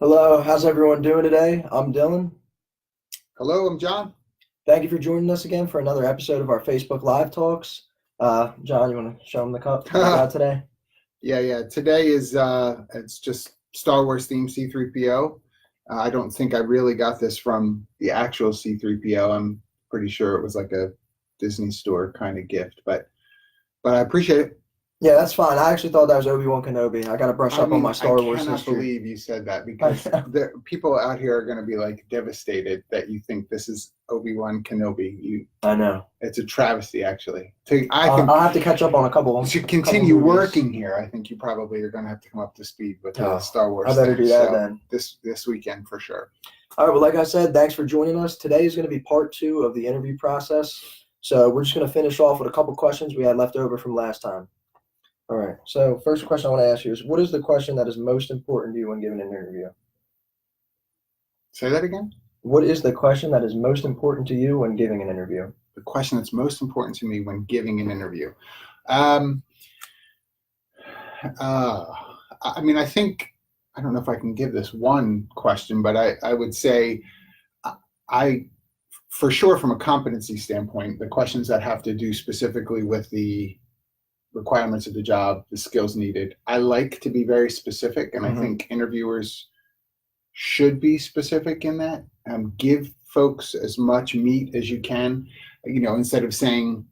Hello, how's everyone doing today? I'm Dylan. Hello, I'm John. Thank you for joining us again for another episode of our Facebook Live Talks. John, you want to show them the cup we got today? Yeah. Today is it's just Star Wars themed C-3PO. I don't think I really got this from the actual C-3PO. I'm pretty sure it was like a Disney store kind of gift, but I appreciate it. Yeah, that's fine. I actually thought that was Obi-Wan Kenobi. I got to brush I up on mean, my I Star Wars cannot history. believe you said that because the people out here are going to be like devastated that you think this is Obi-Wan Kenobi. I know. It's a travesty, actually. I'll have to catch up on a couple. To continue working here, I think you probably are going to have to come up to speed with Star Wars. I better do that then. This weekend for sure. All right. Well, like I said, thanks for joining us. Today is going to be part 2 of the interview process. So we're just going to finish off with a couple questions we had left over from last time. All right. So first question I want to ask you is, what is the question that is most important to you when giving an interview? Say that again? What is the question that is most important to you when giving an interview? The question that's most important to me when giving an interview. I mean, I don't know if I can give this one question, but I would say for sure from a competency standpoint, the questions that have to do specifically with the requirements of the job, the skills needed. I like to be very specific, and I think interviewers should be specific in that. Give folks as much meat as you can, instead of saying,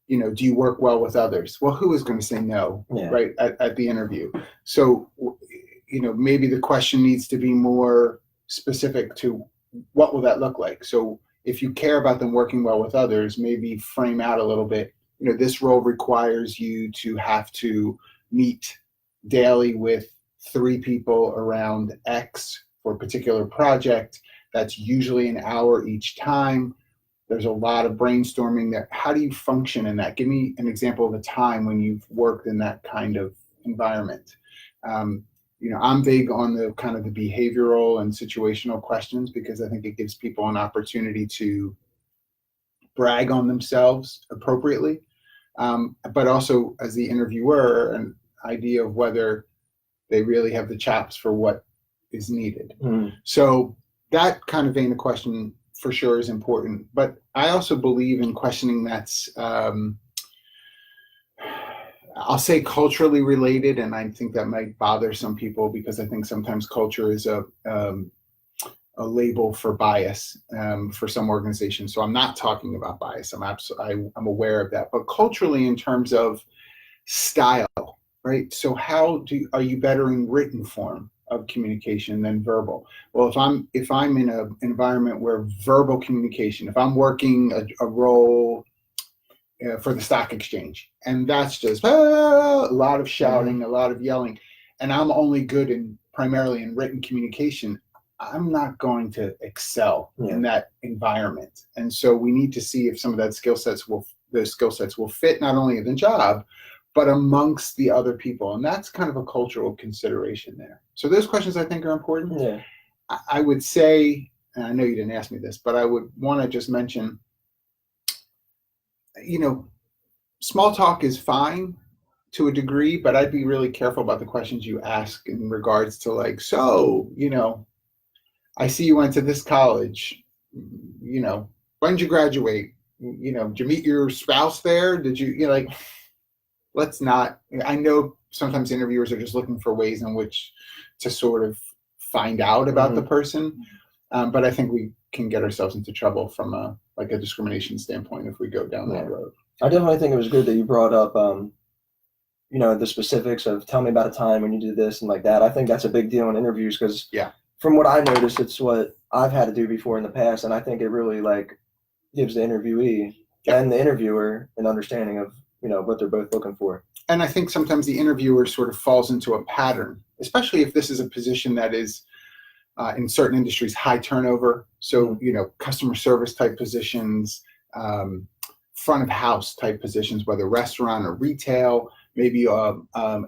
do you work well with others? Well, who is going to say no, right, at the interview? So, maybe the question needs to be more specific to what will that look like? So if you care about them working well with others, maybe frame out a little bit, this role requires you to have to meet daily with 3 people around X for a particular project. That's usually an hour each time. There's a lot of brainstorming there. How do you function in that? Give me an example of a time when you've worked in that kind of environment. I'm big on the kind of the behavioral and situational questions because I think it gives people an opportunity to brag on themselves appropriately, but also as the interviewer, an idea of whether they really have the chops for what is needed. So that kind of vein of question for sure is important, but I also believe in questioning that's I'll say culturally related, and I think that might bother some people because I think sometimes culture is a label for bias for some organizations. So I'm not talking about bias. I'm aware of that, but culturally, in terms of style, right? So are you better in written form of communication than verbal? Well, if I'm in an environment where verbal communication, if I'm working a role for the stock exchange, and that's just a lot of shouting, a lot of yelling, and I'm only good primarily in written communication, I'm not going to excel in that environment. And so we need to see if some of those skill sets will fit not only in the job, but amongst the other people. And that's kind of a cultural consideration there. So those questions I think are important. Yeah. I would say, and I know you didn't ask me this, but I would want to just mention, small talk is fine to a degree, but I'd be really careful about the questions you ask in regards to I see you went to this college, when did you graduate? Did you meet your spouse there? Did you, let's not, I know sometimes interviewers are just looking for ways in which to sort of find out about the person. But I think we can get ourselves into trouble from a discrimination standpoint if we go down that road. I definitely think it was good that you brought up, the specifics of tell me about a time when you did this and like that. I think that's a big deal in interviews because from what I noticed, it's what I've had to do before in the past. And I think it really gives the interviewee and the interviewer an understanding of, what they're both looking for. And I think sometimes the interviewer sort of falls into a pattern, especially if this is a position that is in certain industries, high turnover. So, customer service type positions, front of house type positions, whether restaurant or retail, maybe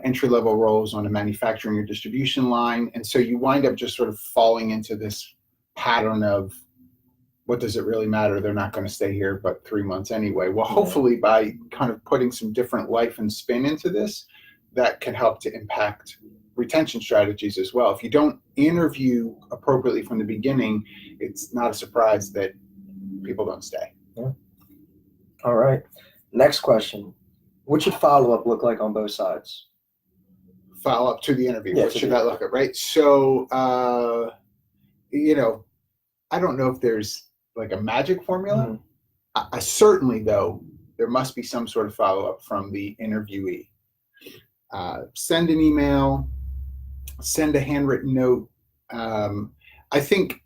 entry-level roles on a manufacturing or distribution line. And so you wind up just sort of falling into this pattern of, what does it really matter? They're not going to stay here but 3 months anyway. Well, hopefully by kind of putting some different life and spin into this, that can help to impact retention strategies as well. If you don't interview appropriately from the beginning, it's not a surprise that people don't stay. Yeah. All right. Next question. What should follow-up look like on both sides? Follow up to the interview. Yeah, what should that look like, right? So, I don't know if there's like a magic formula. Mm-hmm. I certainly, though, there must be some sort of follow-up from the interviewee. Send an email, send a handwritten note. I think,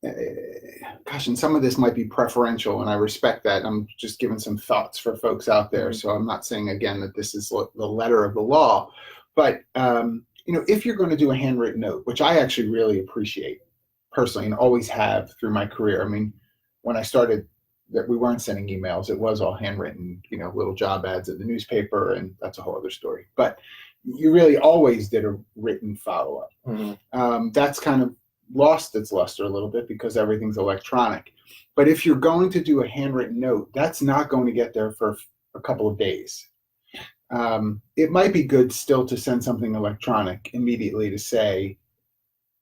and some of this might be preferential, and I respect that. I'm just giving some thoughts for folks out there. So I'm not saying, again, that this is the letter of the law. But, if you're going to do a handwritten note, which I actually really appreciate personally and always have through my career. I mean, when I started, that we weren't sending emails. It was all handwritten, little job ads in the newspaper, and that's a whole other story. But you really always did a written follow-up. Mm-hmm. That's kind of lost its luster a little bit because everything's electronic. But if you're going to do a handwritten note, that's not going to get there for a couple of days. It might be good still to send something electronic immediately to say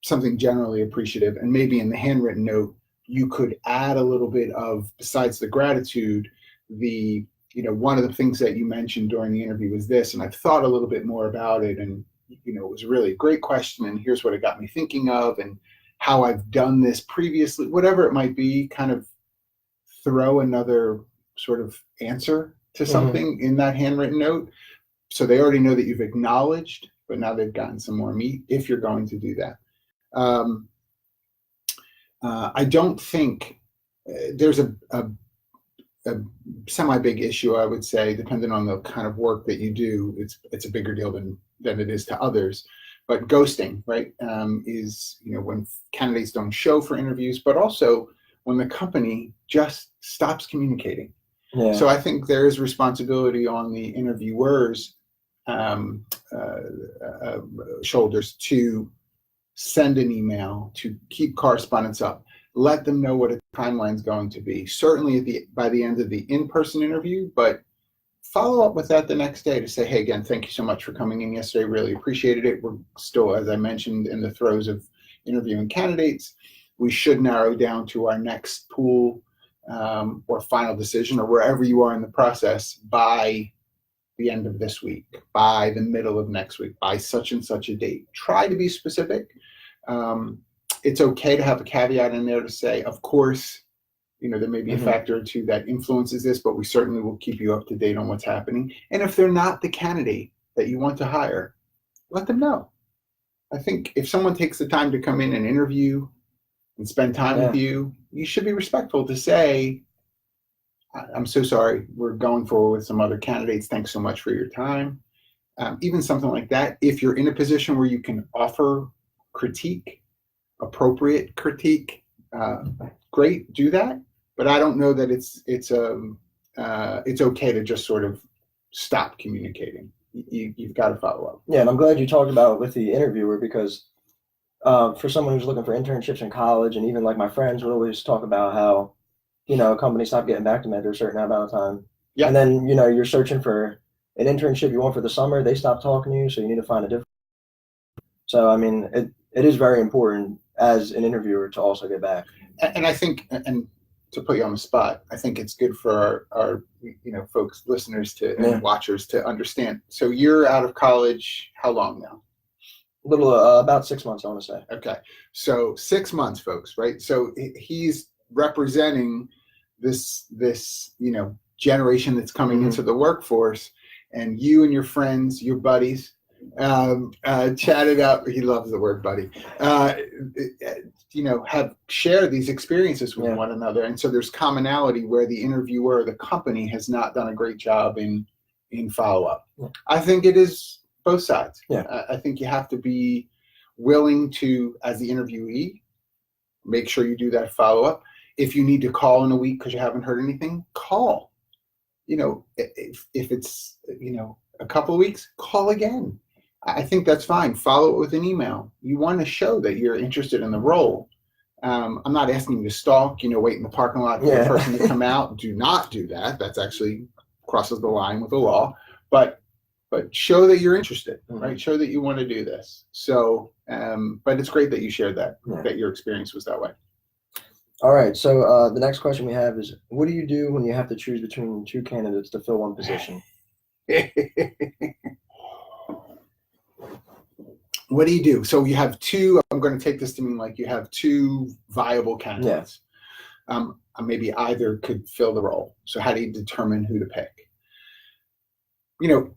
something generally appreciative, and maybe in the handwritten note, you could add a little bit of, besides the gratitude, one of the things that you mentioned during the interview was this, and I've thought a little bit more about it, and, it was really a great question, and here's what it got me thinking of, and how I've done this previously, whatever it might be, kind of throw another sort of answer to something in that handwritten note. So they already know that you've acknowledged, but now they've gotten some more meat if you're going to do that. I don't think there's a semi-big issue, I would say, depending on the kind of work that you do. It's a bigger deal than it is to others. But ghosting, right, is when candidates don't show for interviews, but also when the company just stops communicating. Yeah. So I think there is responsibility on the interviewers' shoulders to send an email, to keep correspondence up, let them know what a timeline is going to be. Certainly by the end of the in-person interview, but follow up with that the next day to say, hey, again, thank you so much for coming in yesterday. Really appreciated it. We're still, as I mentioned, in the throes of interviewing candidates. We should narrow down to our next pool or final decision, or wherever you are in the process, by the end of this week, by the middle of next week, by such and such a date. Try to be specific. It's okay to have a caveat in there to say, of course, there may be a factor or two that influences this, but we certainly will keep you up to date on what's happening. And if they're not the candidate that you want to hire, let them know. I think if someone takes the time to come in and interview and spend time with you, you should be respectful to say, I'm so sorry, we're going forward with some other candidates. Thanks so much for your time. Even something like that. If you're in a position where you can offer critique, appropriate critique, great, do that. But I don't know that it's okay to just sort of stop communicating. You've got to follow up. Yeah, and I'm glad you talked about it with the interviewer, because for someone who's looking for internships in college, and even like my friends would always talk about how, companies stop getting back to them after a certain amount of time. Yeah. And then, you're searching for an internship you want for the summer, they stop talking to you, so you need to find a different. So, I mean, it is very important as an interviewer to also get back. And I think, and to put you on the spot, I think it's good for our folks, listeners and watchers to understand. So you're out of college how long now? A little, about 6 months, I want to say. Okay. So 6 months, folks, right? So he's representing this generation that's coming into the workforce, and you and your friends, your buddies, chatted up. He loves the word buddy. Have shared these experiences with one another, and so there's commonality where the interviewer, the company, has not done a great job in follow up. Yeah. I think it is both sides. Yeah. I think you have to be willing to, as the interviewee, make sure you do that follow up. If you need to call in a week because you haven't heard anything, call. If it's a couple of weeks, call again. I think that's fine. Follow it with an email. You want to show that you're interested in the role. I'm not asking you to stalk, wait in the parking lot for the person to come out. Do not do that. That's actually crosses the line with the law. But but show that you're interested, Mhm. right? Show that you want to do this. So, but it's great that you shared that, that your experience was that way. All right. So the next question we have is, what do you do when you have to choose between two candidates to fill one position? What do you do? So you have two, I'm going to take this to mean like you have two viable candidates. Maybe either could fill the role. So how do you determine who to pick? You know,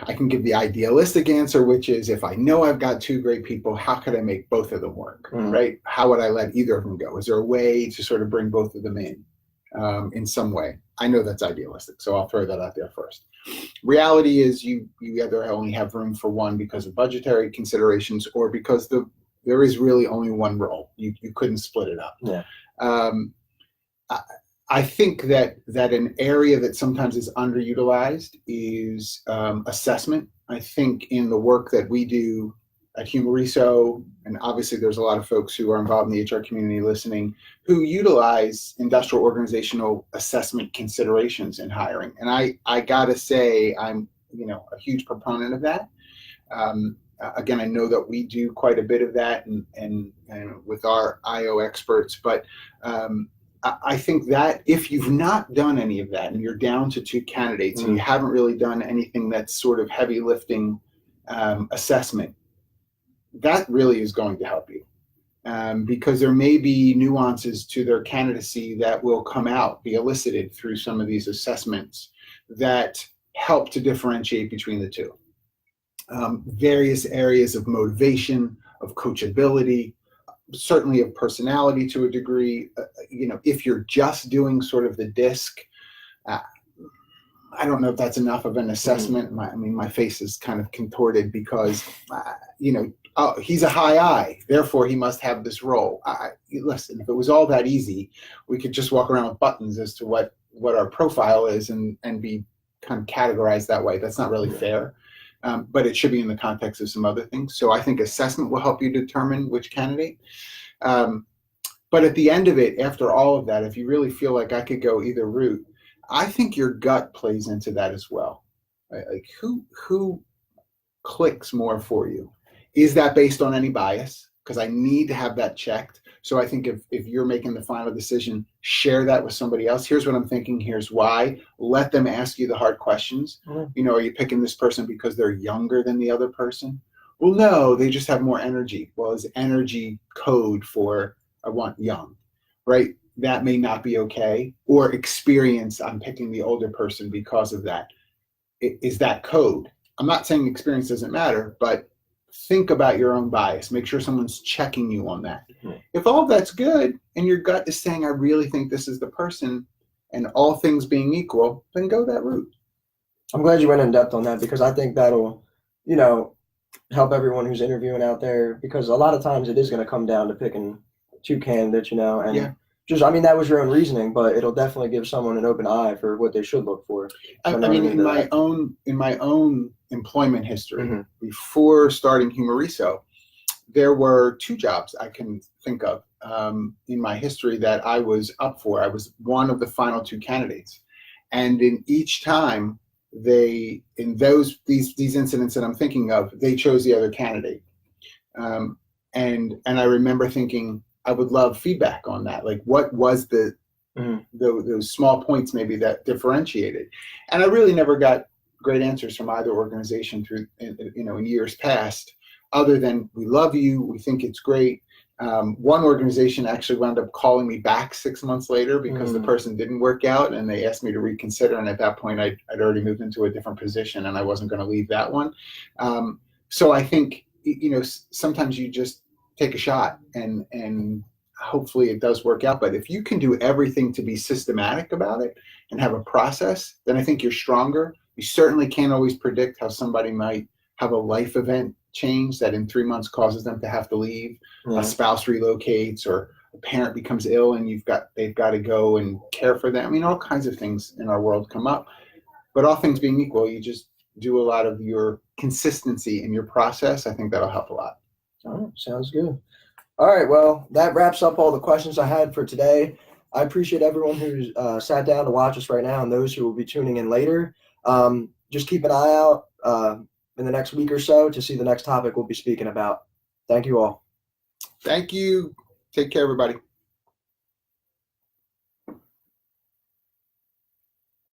I can give the idealistic answer, which is if I know I've got two great people, how could I make both of them work, right? How would I let either of them go? Is there a way to sort of bring both of them in some way? I know that's idealistic, so I'll throw that out there first. Reality is you either only have room for one because of budgetary considerations or because there is really only one role. You couldn't split it up. Yeah. I think that an area that sometimes is underutilized is assessment. I think in the work that we do at Humareso, and obviously there's a lot of folks who are involved in the HR community listening, who utilize industrial organizational assessment considerations in hiring. And I gotta say, I'm a huge proponent of that. Again, I know that we do quite a bit of that and with our IO experts, but I think that if you've not done any of that and you're down to two candidates and you haven't really done anything that's sort of heavy lifting assessment, that really is going to help you because there may be nuances to their candidacy that will come out, be elicited through some of these assessments that help to differentiate between the two. Various areas of motivation, of coachability, certainly of personality to a degree. If you're just doing sort of the DISC, I don't know if that's enough of an assessment. My face is kind of contorted because, he's a high I, therefore he must have this role. Listen, if it was all that easy, we could just walk around with buttons as to what our profile is and be kind of categorized that way. That's not really fair. But it should be in the context of some other things. So I think assessment will help you determine which candidate. But at the end of it, after all of that, if you really feel like I could go either route, I think your gut plays into that as well. Right? Like who clicks more for you? Is that based on any bias? Because I need to have that checked. So I think if you're making the final decision, share that with somebody else. Here's what I'm thinking. Here's why. Let them ask you the hard questions. Are you picking this person because they're younger than the other person? Well, no, they just have more energy. Well, is energy code for I want young, right? That may not be okay. Or experience, I'm picking the older person because of that. Is that code? I'm not saying experience doesn't matter, but think about your own bias. Make sure someone's checking you on that. If all of that's good and your gut is saying, I really think this is the person, and all things being equal, then go that route. I'm glad you went in depth on that because I think that'll, help everyone who's interviewing out there because a lot of times it is going to come down to picking two candidates, and that was your own reasoning, but it'll definitely give someone an open eye for what they should look for. In my own employment history, before starting Humareso, there were two jobs I can think of in my history that I was up for. I was one of the final two candidates, and in each time these incidents that I'm thinking of, they chose the other candidate, and I remember thinking I would love feedback on that. Like, what was those small points maybe that differentiated? And I really never got great answers from either organization through in years past, other than we love you, we think it's great. One organization actually wound up calling me back 6 months later because the person didn't work out, and they asked me to reconsider. And at that point, I'd already moved into a different position, and I wasn't going to leave that one. So I think sometimes you just take a shot, and hopefully it does work out. But if you can do everything to be systematic about it and have a process, then I think you're stronger. You certainly can't always predict how somebody might have a life event change that in 3 months causes them to have to leave, a spouse relocates, or a parent becomes ill and they've got to go and care for them. All kinds of things in our world come up. But all things being equal, you just do a lot of your consistency in your process. I think that'll help a lot. All right, sounds good. All right, well, that wraps up all the questions I had for today. I appreciate everyone who's sat down to watch us right now and those who will be tuning in later. Just keep an eye out in the next week or so to see the next topic we'll be speaking about. Thank you all. Thank you. Take care, everybody.